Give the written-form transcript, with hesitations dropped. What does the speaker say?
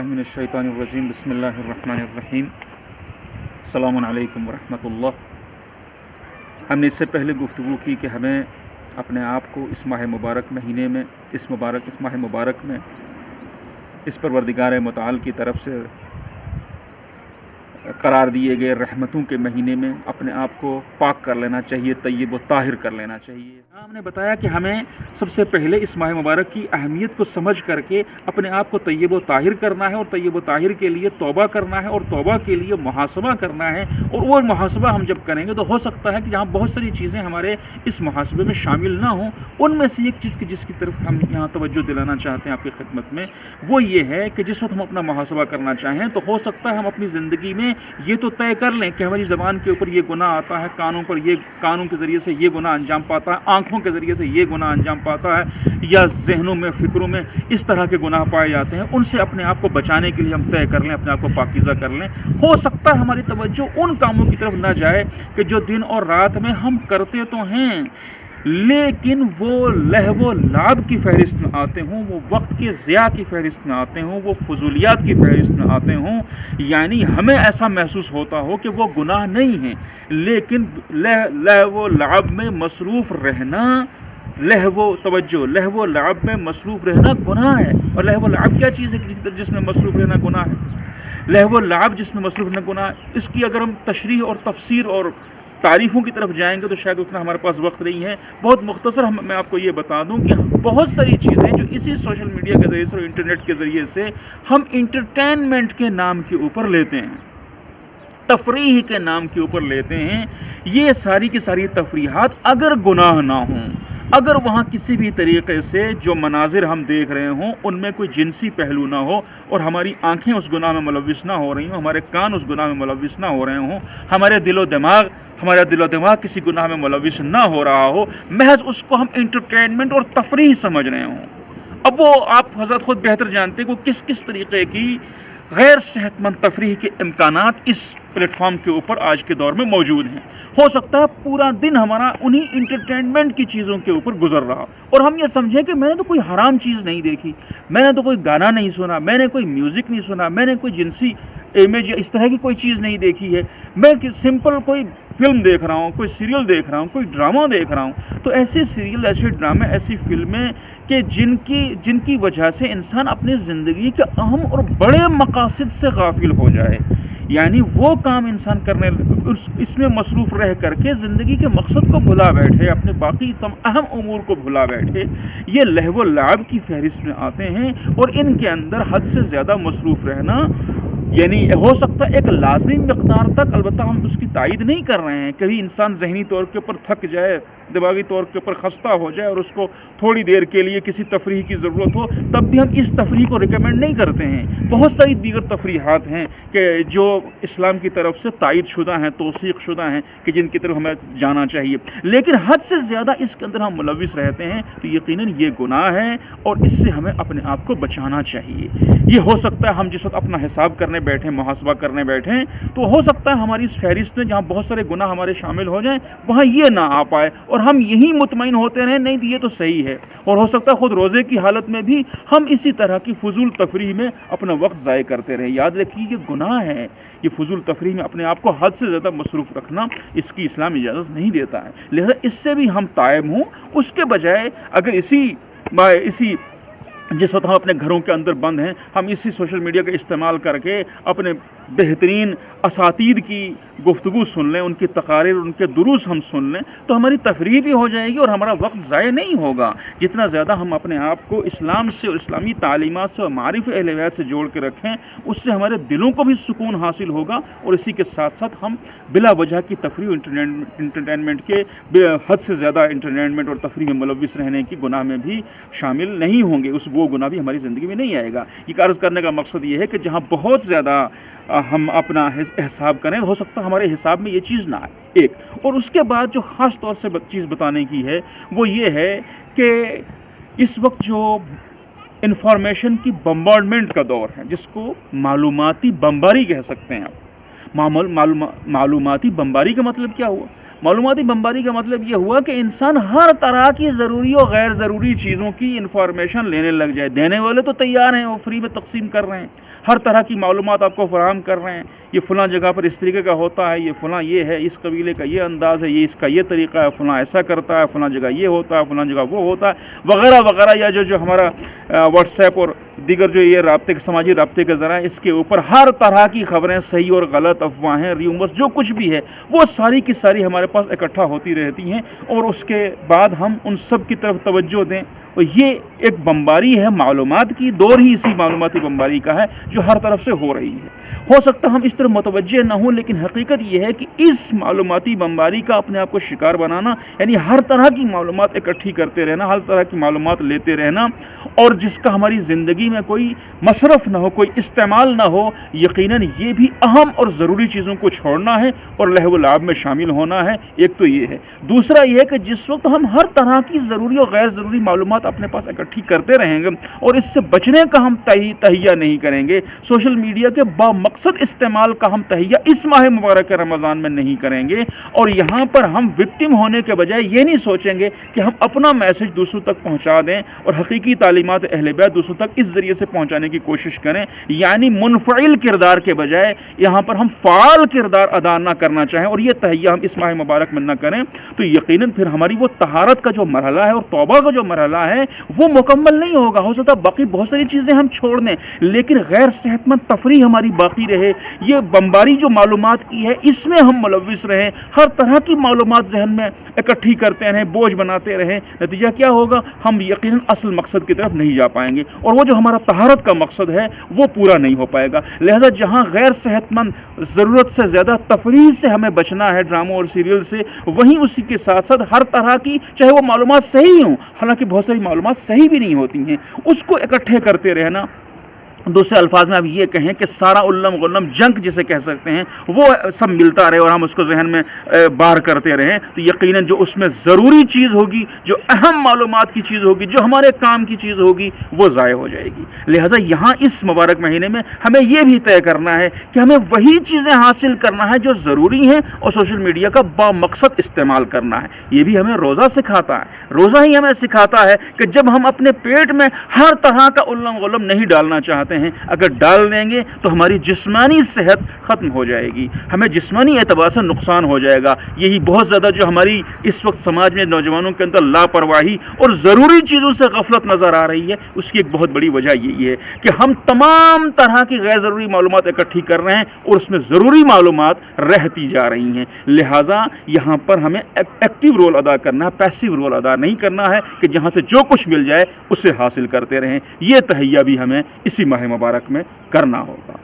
من الشیطان الرجیم بسم اللہ الرحمن الرحیم السلام علیکم ورحمۃ اللہ۔ ہم نے اس سے پہلے گفتگو کی کہ ہمیں اپنے آپ کو اس ماہ مبارک مہینے میں اس ماہ مبارک میں اس پروردگار متعال کی طرف سے قرار دیے گئے رحمتوں کے مہینے میں اپنے آپ کو پاک کر لینا چاہیے، طیب و طاہر کر لینا چاہیے۔ ہم نے بتایا کہ ہمیں سب سے پہلے اس ماہ مبارک کی اہمیت کو سمجھ کر کے اپنے آپ کو طیب و طاہر کرنا ہے، اور طیب و طاہر کے لیے توبہ کرنا ہے، اور توبہ کے لیے محاسبہ کرنا ہے۔ اور وہ محاسبہ ہم جب کریں گے تو ہو سکتا ہے کہ جہاں بہت ساری چیزیں ہمارے اس محاسبے میں شامل نہ ہوں، ان میں سے ایک چیز جس کی طرف ہم یہاں توجہ دلانا چاہتے ہیں آپ کی خدمت میں، وہ یہ ہے کہ جس وقت ہم اپنا محاسبہ کرنا چاہیں تو ہو سکتا ہے ہم اپنی زندگی میں یہ تو طے کر لیں کہ ہماری زبان کے اوپر یہ گناہ آتا ہے، کانوں کے ذریعے سے یہ گناہ انجام پاتا ہے، آنکھوں کے ذریعے سے یہ گناہ انجام پاتا ہے، یا ذہنوں میں فکروں میں اس طرح کے گناہ پائے جاتے ہیں، ان سے اپنے آپ کو بچانے کے لیے ہم طے کر لیں، اپنے آپ کو پاکیزہ کر لیں۔ ہو سکتا ہے ہماری توجہ ان کاموں کی طرف نہ جائے کہ جو دن اور رات میں ہم کرتے تو ہیں، لیکن وہ لہو و لعب کی فہرست میں آتے ہوں، وہ وقت کے ضیاع کی فہرست میں آتے ہوں، وہ فضولیات کی فہرست میں آتے ہوں، یعنی ہمیں ایسا محسوس ہوتا ہو کہ وہ گناہ نہیں ہیں، لیکن لہو و لعب میں مصروف رہنا، لہو و لعب میں مصروف رہنا گناہ ہے۔ اور لہو و لعب کیا چیز ہے جس میں مصروف رہنا گناہ ہے؟ لہو و لعب جس میں مصروف رہنا گناہ ہے، اس کی اگر ہم تشریح اور تفسیر اور تعریفوں کی طرف جائیں گے تو شاید اتنا ہمارے پاس وقت نہیں ہے۔ بہت مختصر میں آپ کو یہ بتا دوں کہ بہت ساری چیزیں جو اسی سوشل میڈیا کے ذریعے سے اور انٹرنیٹ کے ذریعے سے ہم انٹرٹینمنٹ کے نام کے اوپر لیتے ہیں، تفریح کے نام کے اوپر لیتے ہیں، یہ ساری کی ساری تفریحات اگر گناہ نہ ہوں، اگر وہاں کسی بھی طریقے سے جو مناظر ہم دیکھ رہے ہوں ان میں کوئی جنسی پہلو نہ ہو، اور ہماری آنکھیں اس گناہ میں ملوث نہ ہو رہی ہوں، ہمارے کان اس گناہ میں ملوث نہ ہو رہے ہوں، ہمارا دل و دماغ کسی گناہ میں ملوث نہ ہو رہا ہو، محض اس کو ہم انٹرٹینمنٹ اور تفریح سمجھ رہے ہوں، اب وہ آپ حضرت خود بہتر جانتے ہیں کہ کس طریقے کی غیر صحت مند تفریح کے امکانات اس پلیٹ فارم کے اوپر آج کے دور میں موجود ہیں۔ ہو سکتا ہے پورا دن ہمارا انہی انٹرٹینمنٹ کی چیزوں کے اوپر گزر رہا، اور ہم یہ سمجھیں کہ میں نے تو کوئی حرام چیز نہیں دیکھی، میں نے تو کوئی گانا نہیں سنا، میں نے کوئی میوزک نہیں سنا، میں نے کوئی جنسی امیج یا اس طرح کی کوئی چیز نہیں دیکھی ہے، میں سمپل کوئی فلم دیکھ رہا ہوں، کوئی سیریل دیکھ رہا ہوں، کوئی ڈرامہ دیکھ رہا ہوں۔ تو ایسے سیریل، ایسے ڈرامے، ایسی فلمیں کہ جن کی وجہ سے انسان اپنی زندگی کے اہم اور بڑے مقاصد سے غافل ہو جائے، یعنی وہ کام انسان کرنے اس میں مصروف رہ کر کے زندگی کے مقصد کو بھلا بیٹھے، اپنے باقی اہم امور کو بھلا بیٹھے، یہ لہو و لعب کی فہرست میں آتے ہیں، اور ان کے اندر حد سے زیادہ مصروف رہنا، یعنی ہو سکتا ہے ایک لازمی مقدار تک، البتہ ہم اس کی تائید نہیں کر رہے ہیں، کبھی انسان ذہنی طور کے اوپر تھک جائے، دماغی طور کے اوپر خستہ ہو جائے اور اس کو تھوڑی دیر کے لیے کسی تفریح کی ضرورت ہو، تب بھی ہم اس تفریح کو ریکمینڈ نہیں کرتے ہیں۔ بہت ساری دیگر تفریحات ہیں کہ جو اسلام کی طرف سے تائید شدہ ہیں، توثیق شدہ ہیں، کہ جن کی طرف ہمیں جانا چاہیے، لیکن حد سے زیادہ اس کے اندر ہم ملوث رہتے ہیں تو یقیناً یہ گناہ ہے، اور اس سے ہمیں اپنے آپ کو بچانا چاہیے۔ یہ ہو سکتا ہے ہم جس وقت اپنا حساب کرنے بیٹھیں، محاسبہ کرنے بیٹھیں، تو ہو سکتا ہے ہماری اس فہرست میں جہاں بہت سارے گناہ ہمارے شامل ہو جائیں وہاں یہ نہ آ پائے، اور ہم یہی مطمئن ہوتے رہیں نہیں یہ تو صحیح ہے، اور ہو سکتا ہے خود روزے کی حالت میں بھی ہم اسی طرح کی فضول تفریح میں اپنا وقت ضائع کرتے رہیں۔ یاد رکھیے یہ گناہ ہے، یہ فضول تفریح میں اپنے آپ کو حد سے زیادہ مصروف رکھنا اس کی اسلام اجازت نہیں دیتا ہے، لہذا اس سے بھی ہم تائب ہوں، اس کے بجائے اگر اسی جس وقت ہم اپنے گھروں کے اندر بند ہیں، ہم اسی سوشل میڈیا کا استعمال کر کے اپنے بہترین اساتید کی گفتگو سن لیں، ان کی تقاریر، ان کے دروس ہم سن لیں، تو ہماری تفریح بھی ہو جائے گی اور ہمارا وقت ضائع نہیں ہوگا۔ جتنا زیادہ ہم اپنے آپ کو اسلام سے اور اسلامی تعلیمات سے اور معارف اہل بیت سے جوڑ کے رکھیں، اس سے ہمارے دلوں کو بھی سکون حاصل ہوگا، اور اسی کے ساتھ ساتھ ہم بلا وجہ کی تفریح انٹرٹینمنٹ کے حد سے زیادہ انٹرٹینمنٹ اور تفریح میں ملوث رہنے کی گناہ میں بھی شامل نہیں ہوں گے، وہ گناہ بھی ہماری زندگی میں نہیں آئے گا۔ یہ عرض کرنے کا مقصد یہ ہے کہ جہاں بہت زیادہ ہم اپنا حساب کریں، ہو سکتا ہے ہمارے حساب میں یہ چیز نہ آئے، ایک۔ اور اس کے بعد جو خاص طور سے چیز بتانے کی ہے وہ یہ ہے کہ اس وقت جو انفارمیشن کی بمبارڈمنٹ کا دور ہے، جس کو معلوماتی بمباری کہہ سکتے ہیں آپ۔ معلوماتی بمباری کا مطلب کیا ہوا؟ معلوماتی بمباری کا مطلب یہ ہوا کہ انسان ہر طرح کی ضروری اور غیر ضروری چیزوں کی انفارمیشن لینے لگ جائے۔ دینے والے تو تیار ہیں، وہ فری میں تقسیم کر رہے ہیں، ہر طرح کی معلومات آپ کو فراہم کر رہے ہیں، یہ فلاں جگہ پر اس طریقے کا ہوتا ہے، یہ فلاں یہ ہے، اس قبیلے کا یہ انداز ہے، یہ اس کا یہ طریقہ ہے، فلاں ایسا کرتا ہے، فلاں جگہ یہ ہوتا ہے، فلاں جگہ وہ ہوتا ہے، وغیرہ وغیرہ۔ یا جو ہمارا واٹس ایپ اور دیگر جو یہ سماجی رابطے کے ذرائع، اس کے اوپر ہر طرح کی خبریں، صحیح اور غلط، افواہیں، ریومرز، جو کچھ بھی ہے وہ ساری کی ساری ہمارے پاس اکٹھا ہوتی رہتی ہیں، اور اس کے بعد ہم ان سب کی طرف توجہ دیں۔ اور یہ ایک بمباری ہے معلومات کی، دور ہی اسی معلوماتی بمباری کا ہے جو ہر طرف سے ہو رہی ہے۔ ہو سکتا ہم اس طرح متوجہ نہ ہوں، لیکن حقیقت یہ ہے کہ اس معلوماتی بمباری کا اپنے آپ کو شکار بنانا، یعنی ہر طرح کی معلومات اکٹھی کرتے رہنا، ہر طرح کی معلومات لیتے رہنا، اور جس کا ہماری زندگی میں کوئی مصرف نہ ہو، کوئی استعمال نہ ہو، یقیناً یہ بھی اہم اور ضروری چیزوں کو چھوڑنا ہے اور لہو و لعب میں شامل ہونا ہے۔ ایک تو یہ ہے۔ دوسرا یہ ہے کہ جس وقت ہم ہر طرح کی ضروری اور غیر ضروری معلومات اپنے پاس اکٹھی کرتے رہیں گے اور اس سے بچنے کا ہم تہیہ نہیں کریں گے، سوشل میڈیا کے مقصد استعمال کا ہم تہیہ اس ماہ مبارک رمضان میں نہیں کریں گے، اور یہاں پر ہم وکٹم ہونے کے بجائے یہ نہیں سوچیں گے کہ ہم اپنا میسج دوسروں تک پہنچا دیں اور حقیقی تعلیمات اہل بیت دوسروں تک اس ذریعے سے پہنچانے کی کوشش کریں، یعنی منفعل کردار کے بجائے یہاں پر ہم فعال کردار ادا نہ کرنا چاہیں اور یہ تہیہ ہم اس ماہ مبارک میں نہ کریں، تو یقیناً پھر ہماری وہ طہارت کا جو مرحلہ ہے اور توبہ کا جو مرحلہ ہے وہ مکمل نہیں ہوگا۔ ہو سکتا باقی بہت ساری چیزیں ہم چھوڑ دیں، لیکن غیر صحت مند تفریح ہماری باقی رہے، یہ بمباری جو معلومات کی ہے اس میں ہم ملوث رہیں، ہر طرح کی معلومات ذہن میں اکٹھی کرتے رہیں، بوجھ بناتے رہیں، نتیجہ کیا ہوگا؟ ہم یقیناً اصل مقصد کی طرف نہیں جا پائیں گے، اور وہ جو ہمارا طہارت کا مقصد ہے وہ پورا نہیں ہو پائے گا۔ لہذا جہاں غیر صحت مند ضرورت سے زیادہ تفریح سے ہمیں بچنا ہے، ڈراموں اور سیریل سے، وہیں اسی کے ساتھ ساتھ ہر طرح کی، چاہے وہ معلومات صحیح ہوں، حالانکہ بہت ساری معلومات صحیح بھی نہیں ہوتی ہیں، اس کو اکٹھے کرتے رہنا۔ دوسرے الفاظ میں اب یہ کہیں کہ سارا علم غلم جنک جسے کہہ سکتے ہیں وہ سب ملتا رہے اور ہم اس کو ذہن میں بار کرتے رہیں، تو یقیناً جو اس میں ضروری چیز ہوگی، جو اہم معلومات کی چیز ہوگی، جو ہمارے کام کی چیز ہوگی، وہ ضائع ہو جائے گی۔ لہٰذا یہاں اس مبارک مہینے میں ہمیں یہ بھی طے کرنا ہے کہ ہمیں وہی چیزیں حاصل کرنا ہے جو ضروری ہیں، اور سوشل میڈیا کا بامقصد استعمال کرنا ہے۔ یہ بھی ہمیں روزہ سکھاتا ہے، روزہ ہی ہمیں سکھاتا ہے کہ جب ہم اپنے پیٹ میں ہر طرح کا علم غلم نہیں ڈالنا چاہتے ہیں، اگر ڈال دیں گے تو ہماری جسمانی صحت ختم ہو جائے گی، ہمیں جسمانی اعتبار سے نقصان ہو جائے گا۔ یہی بہت زیادہ جو ہماری اس وقت سماج میں نوجوانوں کے اندر لاپرواہی اور ضروری چیزوں سے غفلت نظر آ رہی ہے، اس کی ایک بہت بڑی وجہ یہی ہے کہ ہم تمام طرح کی غیر ضروری معلومات اکٹھی کر رہے ہیں اور اس میں ضروری معلومات رہتی جا رہی ہیں۔ لہٰذا یہاں پر ہمیں ایکٹیو رول ادا کرنا ہے، پیسیو رول ادا نہیں کرنا ہے کہ جہاں سے جو کچھ مل جائے اسے حاصل کرتے رہیں۔ یہ تہیہ بھی ہمیں اسی ماہ مبارک میں کرنا ہوگا۔